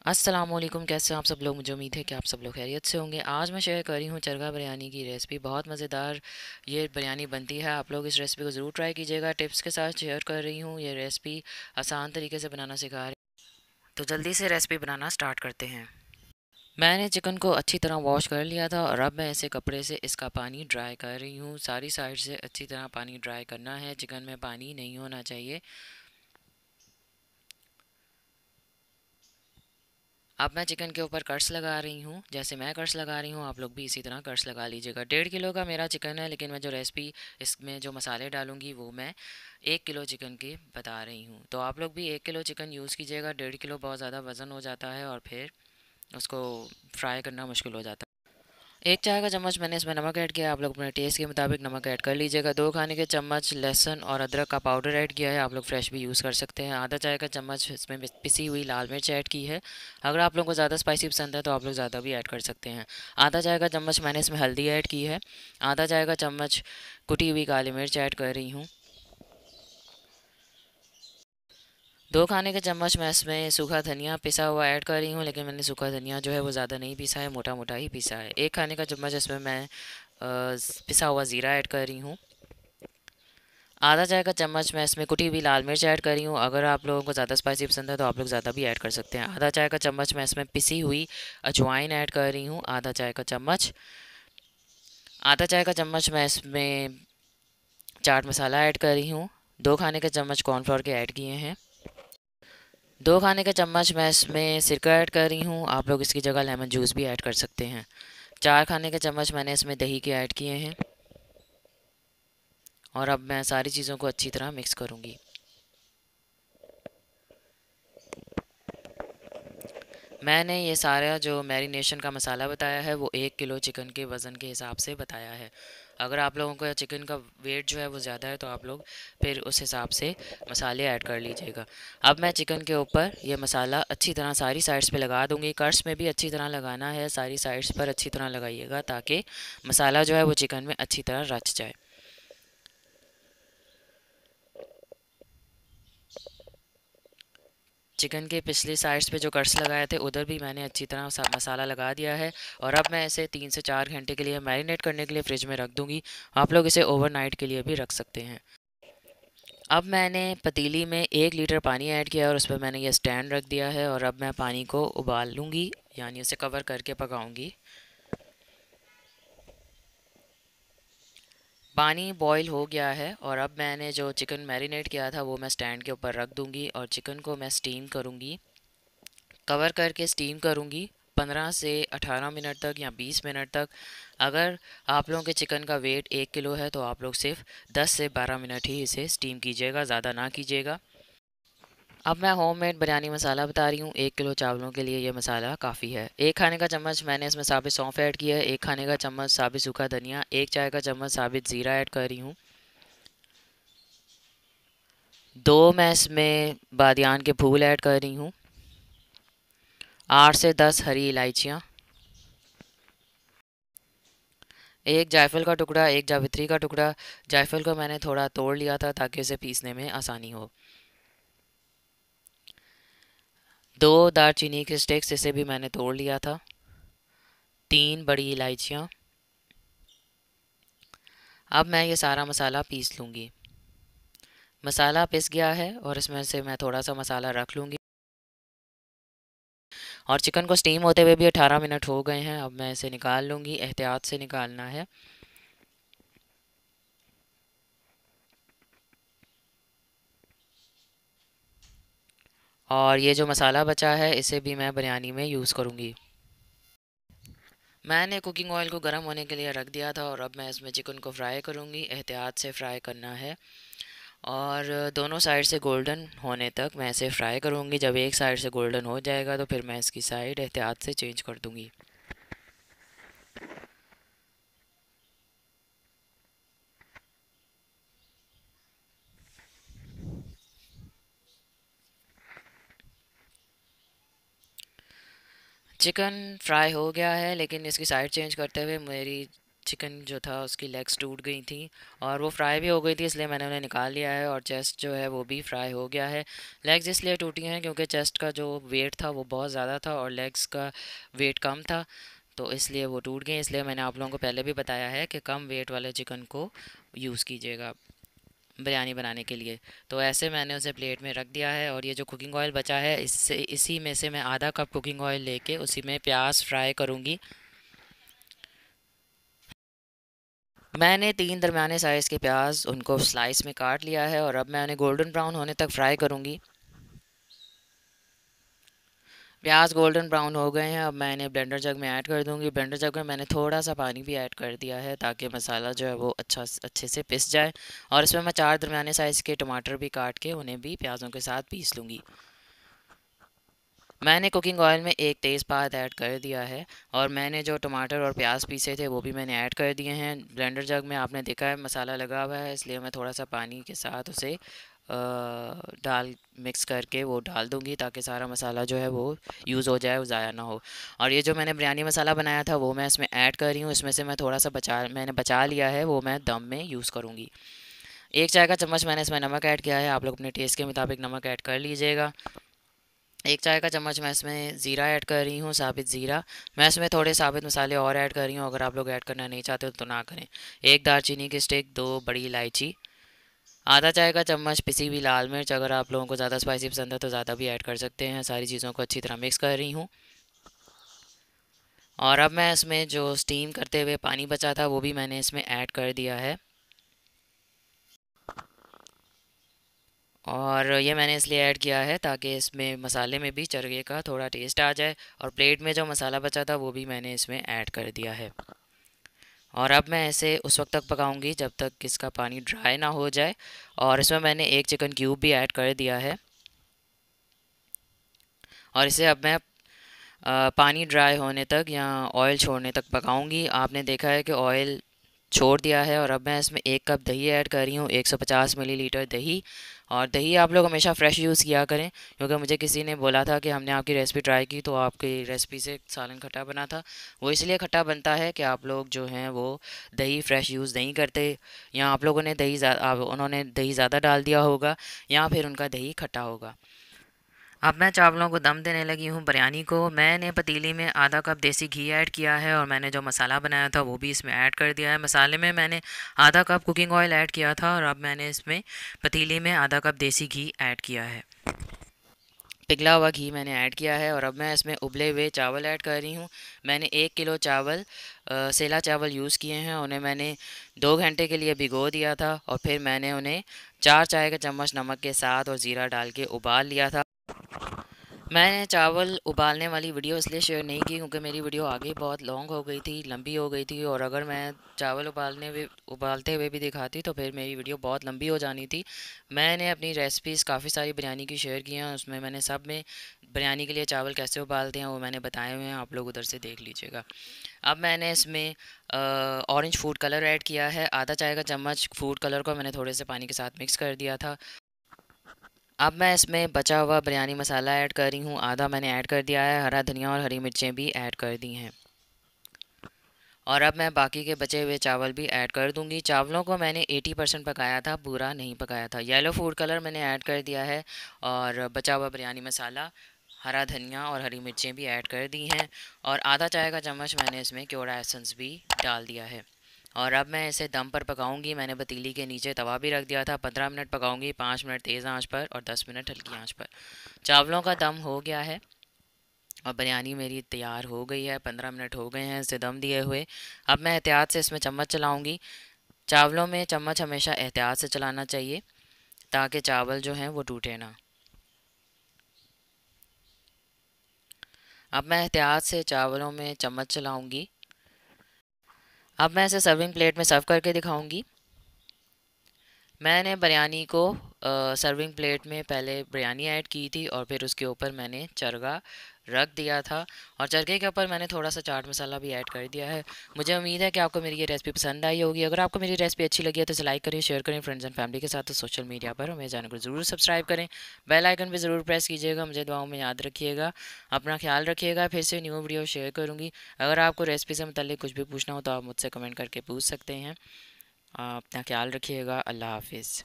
अस्सलामुअलैकुम, कैसे हैं आप सब लोग। मुझे उम्मीद है कि आप सब लोग खैरियत से होंगे। आज मैं शेयर कर रही हूँ चरगा बिरयानी की रेसिपी। बहुत मज़ेदार ये बिरयानी बनती है। आप लोग इस रेसिपी को ज़रूर ट्राई कीजिएगा। टिप्स के साथ शेयर कर रही हूँ। ये रेसिपी आसान तरीके से बनाना सिखा रही हूँ, तो जल्दी से रेसिपी बनाना स्टार्ट करते हैं। मैंने चिकन को अच्छी तरह वॉश कर लिया था और अब मैं इसे कपड़े से इसका पानी ड्राई कर रही हूँ। सारी साइड से अच्छी तरह पानी ड्राई करना है। चिकन में पानी नहीं होना चाहिए। अब मैं चिकन के ऊपर कट्स लगा रही हूँ। जैसे मैं कट्स लगा रही हूँ, आप लोग भी इसी तरह कट्स लगा लीजिएगा। 1.5 किलो का मेरा चिकन है, लेकिन मैं जो रेसिपी इसमें जो मसाले डालूंगी वो मैं 1 किलो चिकन के बता रही हूँ। तो आप लोग भी 1 किलो चिकन यूज़ कीजिएगा। 1.5 किलो बहुत ज़्यादा वज़न हो जाता है और फिर उसको फ्राई करना मुश्किल हो जाता है। 1 चाय का चम्मच मैंने इसमें नमक ऐड किया। आप लोग अपने टेस्ट के मुताबिक नमक ऐड कर लीजिएगा। 2 खाने के चम्मच लहसुन और अदरक का पाउडर ऐड किया है। आप लोग फ्रेश भी यूज़ कर सकते हैं। आधा 1 चाय का चम्मच इसमें पिसी हुई लाल मिर्च ऐड की है। अगर आप लोगों को ज़्यादा स्पाइसी पसंद है तो आप लोग ज़्यादा भी ऐड कर सकते हैं। आधा 1 चाय का चम्मच मैंने इसमें हल्दी ऐड की है। आधा 1 चाय का चम्मच कुटी हुई काली मिर्च ऐड कर रही हूँ। 2 खाने के चम्मच मैं इसमें सूखा धनिया पिसा हुआ ऐड कर रही हूँ, लेकिन मैंने सूखा धनिया जो है वो ज़्यादा नहीं पिसा है, मोटा मोटा ही पिसा है। 1 खाने का चम्मच इसमें मैं पिसा हुआ ज़ीरा ऐड कर रही हूँ। आधा 1 चाय का चम्मच मैं इसमें कुटी हुई लाल मिर्च ऐड कर रही हूँ। अगर आप लोगों को ज़्यादा स्पाइसी पसंद है तो आप लोग ज़्यादा भी ऐड कर सकते हैं। आधा 1 चाय का चम्मच मैं इसमें पिसी हुई अजवाइन ऐड कर रही हूँ। आधा 1 चाय का चम्मच मैं इसमें चाट मसाला ऐड कर रही हूँ। 2 खाने के चम्मच कॉर्नफ्लोर के ऐड किए हैं। 2 खाने के चम्मच मैं इसमें सिरका ऐड कर रही हूँ। आप लोग इसकी जगह लेमन जूस भी ऐड कर सकते हैं। 4 खाने के चम्मच मैंने इसमें दही के ऐड किए हैं। और अब मैं सारी चीज़ों को अच्छी तरह मिक्स करूँगी। मैंने ये सारा जो मैरिनेशन का मसाला बताया है वो 1 किलो चिकन के वज़न के हिसाब से बताया है। अगर आप लोगों का चिकन का वेट जो है वो ज़्यादा है तो आप लोग फिर उस हिसाब से मसाले ऐड कर लीजिएगा। अब मैं चिकन के ऊपर ये मसाला अच्छी तरह सारी साइड्स पे लगा दूंगी। कट्स में भी अच्छी तरह लगाना है। सारी साइड्स पर अच्छी तरह लगाइएगा ताकि मसाला जो है वो चिकन में अच्छी तरह रच जाए। चिकन के पिछली साइड्स पे जो कट्स लगाए थे उधर भी मैंने अच्छी तरह मसाला लगा दिया है। और अब मैं इसे 3 से 4 घंटे के लिए मैरिनेट करने के लिए फ्रिज में रख दूंगी। आप लोग इसे ओवरनाइट के लिए भी रख सकते हैं। अब मैंने पतीली में 1 लीटर पानी ऐड किया और उस पर मैंने ये स्टैंड रख दिया है। और अब मैं पानी को उबाल लूँगी, यानी उसे कवर करके पकाऊंगी। पानी बॉईल हो गया है और अब मैंने जो चिकन मैरिनेट किया था वो मैं स्टैंड के ऊपर रख दूंगी और चिकन को मैं स्टीम करूंगी। कवर करके स्टीम करूंगी 15 से 18 मिनट तक या 20 मिनट तक। अगर आप लोगों के चिकन का वेट 1 किलो है तो आप लोग सिर्फ 10 से 12 मिनट ही इसे स्टीम कीजिएगा, ज़्यादा ना कीजिएगा। अब मैं होममेड बिरयानी मसाला बता रही हूँ। 1 किलो चावलों के लिए ये मसाला काफ़ी है। 1 खाने का चम्मच मैंने इसमें साबित सौंफ ऐड किया है। 1 खाने का चम्मच साबित सूखा धनिया। 1 चाय का चम्मच साबित ज़ीरा ऐड कर रही हूँ। 2 मैं इसमें बादियान के फूल ऐड कर रही हूँ। 8 से 10 हरी इलायचियाँ। 1 जायफल का टुकड़ा, 1 जावित्री का टुकड़ा। जायफल को मैंने थोड़ा तोड़ लिया था ताकि उसे पीसने में आसानी हो। 2 दालचीनी के स्टिक्स, इसे भी मैंने तोड़ लिया था। 3 बड़ी इलायचियाँ। अब मैं ये सारा मसाला पीस लूँगी। मसाला पिस गया है और इसमें से मैं थोड़ा सा मसाला रख लूँगी। और चिकन को स्टीम होते हुए भी 18 मिनट हो गए हैं। अब मैं इसे निकाल लूँगी, एहतियात से निकालना है। और ये जो मसाला बचा है इसे भी मैं बिरयानी में यूज़ करूँगी। मैंने कुकिंग ऑयल को गर्म होने के लिए रख दिया था और अब मैं इसमें चिकन को फ्राई करूँगी। एहतियात से फ्राई करना है और दोनों साइड से गोल्डन होने तक मैं इसे फ्राई करूँगी। जब एक साइड से गोल्डन हो जाएगा तो फिर मैं इसकी साइड एहतियात से चेंज कर दूँगी। चिकन फ्राई हो गया है, लेकिन इसकी साइड चेंज करते हुए मेरी चिकन जो था उसकी लेग्स टूट गई थी और वो फ्राई भी हो गई थी, इसलिए मैंने उन्हें निकाल लिया है। और चेस्ट जो है वो भी फ्राई हो गया है। लेग्स इसलिए टूटी हैं क्योंकि चेस्ट का जो वेट था वो बहुत ज़्यादा था और लेग्स का वेट कम था, तो इसलिए वो टूट गई। इसलिए मैंने आप लोगों को पहले भी बताया है कि कम वेट वाले चिकन को यूज़ कीजिएगा बिरयानी बनाने के लिए। तो ऐसे मैंने उसे प्लेट में रख दिया है और ये जो कुकिंग ऑयल बचा है इससे इसी में से मैं आधा कप कुकिंग ऑयल लेके उसी में प्याज फ्राई करूँगी। मैंने 3 दरमियाने साइज़ के प्याज उनको स्लाइस में काट लिया है और अब मैं उन्हें गोल्डन ब्राउन होने तक फ्राई करूँगी। प्याज गोल्डन ब्राउन हो गए हैं, अब मैं इन्हें ब्लेंडर जग में ऐड कर दूंगी। ब्लेंडर जग में मैंने थोड़ा सा पानी भी ऐड कर दिया है ताकि मसाला जो है वो अच्छे से पिस जाए। और इसमें मैं 4 दरमियाने साइज़ के टमाटर भी काट के उन्हें भी प्याज़ों के साथ पीस लूँगी। मैंने कुकिंग ऑयल में एक तेज़पात ऐड कर दिया है और मैंने जो टमाटर और प्याज पीसे थे वो भी मैंने ऐड कर दिए हैं। ब्लेंडर जग में आपने देखा है मसाला लगा हुआ है, इसलिए मैं थोड़ा सा पानी के साथ उसे डाल मिक्स करके वो डाल दूंगी ताकि सारा मसाला जो है वो यूज़ हो जाए, वो ज़ाया ना हो। और ये जो मैंने बिरयानी मसाला बनाया था वो मैं इसमें ऐड कर रही हूँ। इसमें से मैं थोड़ा सा मैंने बचा लिया है, वो मैं दम में यूज़ करूँगी। 1 चाय का चम्मच मैंने इसमें नमक ऐड किया है, आप लोग अपने टेस्ट के मुताबिक नमक ऐड कर लीजिएगा। 1 चाय का चम्मच मैं इसमें ज़ीरा ऐड कर रही हूँ, साबित ज़ीरा। मैं इसमें थोड़े साबित मसाले और ऐड कर रही हूँ, अगर आप लोग ऐड करना नहीं चाहते तो ना करें। 1 दालचीनी की स्टिक, 2 बड़ी इलायची, आधा चाय का चम्मच पिसी हुई लाल मिर्च, अगर आप लोगों को ज़्यादा स्पाइसी पसंद है तो ज़्यादा भी ऐड कर सकते हैं। सारी चीज़ों को अच्छी तरह मिक्स कर रही हूँ और अब मैं इसमें जो स्टीम करते हुए पानी बचा था वो भी मैंने इसमें ऐड कर दिया है। और ये मैंने इसलिए ऐड किया है ताकि इसमें मसाले में भी चरगे का थोड़ा टेस्ट आ जाए। और प्लेट में जो मसाला बचा था वो भी मैंने इसमें ऐड कर दिया है। और अब मैं इसे उस वक्त तक पकाऊंगी जब तक इसका पानी ड्राई ना हो जाए। और इसमें मैंने एक चिकन क्यूब भी ऐड कर दिया है और इसे अब मैं पानी ड्राई होने तक या ऑयल छोड़ने तक पकाऊंगी। आपने देखा है कि ऑयल छोड़ दिया है और अब मैं इसमें 1 कप दही ऐड कर रही हूँ, 150 मिलीलीटर दही। और दही आप लोग हमेशा फ्रेश यूज़ किया करें, क्योंकि मुझे किसी ने बोला था कि हमने आपकी रेसिपी ट्राई की तो आपकी रेसिपी से सालन खट्टा बना था। वो इसलिए खट्टा बनता है कि आप लोग जो हैं वो दही फ्रेश यूज़ नहीं करते, या आप लोगों ने उन्होंने दही ज़्यादा डाल दिया होगा या फिर उनका दही खट्टा होगा। अब मैं चावलों को दम देने लगी हूँ बिरयानी को। मैंने पतीली में आधा कप देसी घी ऐड किया है और मैंने जो मसाला बनाया था वो भी इसमें ऐड कर दिया है। मसाले में मैंने आधा कप कुकिंग ऑयल ऐड किया था और अब मैंने इसमें पतीली में आधा कप देसी घी ऐड किया है। पिघला हुआ घी मैंने ऐड किया है और अब मैं इसमें उबले हुए चावल ऐड कर रही हूँ। मैंने 1 किलो चावल सेला चावल यूज़ किए हैं, उन्हें मैंने 2 घंटे के लिए भिगो दिया था और फिर मैंने उन्हें 4 चाय के चम्मच नमक के साथ और ज़ीरा डाल के उबाल लिया था। मैंने चावल उबालने वाली वीडियो इसलिए शेयर नहीं की क्योंकि मेरी वीडियो आगे बहुत लॉन्ग हो गई थी, लंबी हो गई थी, और अगर मैं चावल उबालते हुए भी दिखाती तो फिर मेरी वीडियो बहुत लंबी हो जानी थी। मैंने अपनी रेसिपीज़ काफ़ी सारी बिरयानी की शेयर की हैं, उसमें मैंने सब में बिरयानी के लिए चावल कैसे उबालते हैं वो मैंने बताए हुए हैं, आप लोग उधर से देख लीजिएगा। अब मैंने इसमें ऑरेंज फूड कलर ऐड किया है, आधा चाय का चम्मच फूड कलर को मैंने थोड़े से पानी के साथ मिक्स कर दिया था। अब मैं इसमें बचा हुआ बिरयानी मसाला ऐड कर रही हूँ, आधा मैंने ऐड कर दिया है। हरा धनिया और हरी मिर्चें भी ऐड कर दी हैं और अब मैं बाकी के बचे हुए चावल भी ऐड कर दूंगी। चावलों को मैंने 80% पकाया था, पूरा नहीं पकाया था। येलो फूड कलर मैंने ऐड कर दिया है और बचा हुआ बिरयानी मसाला, हरा धनिया और हरी मिर्चें भी ऐड कर दी हैं और आधा चाय का चम्मच मैंने इसमें क्योड़ा एसेंस भी डाल दिया है। और अब मैं इसे दम पर पकाऊंगी। मैंने पतीली के नीचे तवा भी रख दिया था। 15 मिनट पकाऊंगी, 5 मिनट तेज़ आंच पर और 10 मिनट हल्की आंच पर। चावलों का दम हो गया है और बिरयानी मेरी तैयार हो गई है। 15 मिनट हो गए हैं इसे दम दिए हुए। अब मैं एहतियात से इसमें चम्मच चलाऊंगी। चावलों में चम्मच हमेशा एहतियात से चलाना चाहिए ताकि चावल जो हैं वो टूटे ना। अब मैं एहतियात से चावलों में चम्मच चलाऊंगी। अब मैं इसे सर्विंग प्लेट में सर्व करके दिखाऊंगी। मैंने बिरयानी को सर्विंग प्लेट में पहले बिरयानी ऐड की थी और फिर उसके ऊपर मैंने चरगा रख दिया था, और चरखे के ऊपर मैंने थोड़ा सा चाट मसाला भी ऐड कर दिया है। मुझे उम्मीद है कि आपको मेरी ये रेसिपी पसंद आई होगी। अगर आपको मेरी रेसिपी अच्छी लगी है तो इसे लाइक करें, शेयर करें फ्रेंड्स एंड फैमिली के साथ, तो सोशल मीडिया पर हमें चैनल को ज़रूर सब्सक्राइब करें, बेल आइकन पे ज़रूर प्रेस कीजिएगा। मुझे दुआओं में याद रखिएगा, अपना ख्याल रखिएगा। फिर से न्यू वीडियो शेयर करूँगी। अगर आपको रेसिपी से मुतल्लिक कुछ भी पूछना हो तो आप मुझसे कमेंट करके पूछ सकते हैं। आप अपना ख्याल रखिएगा। अल्लाह हाफिज़।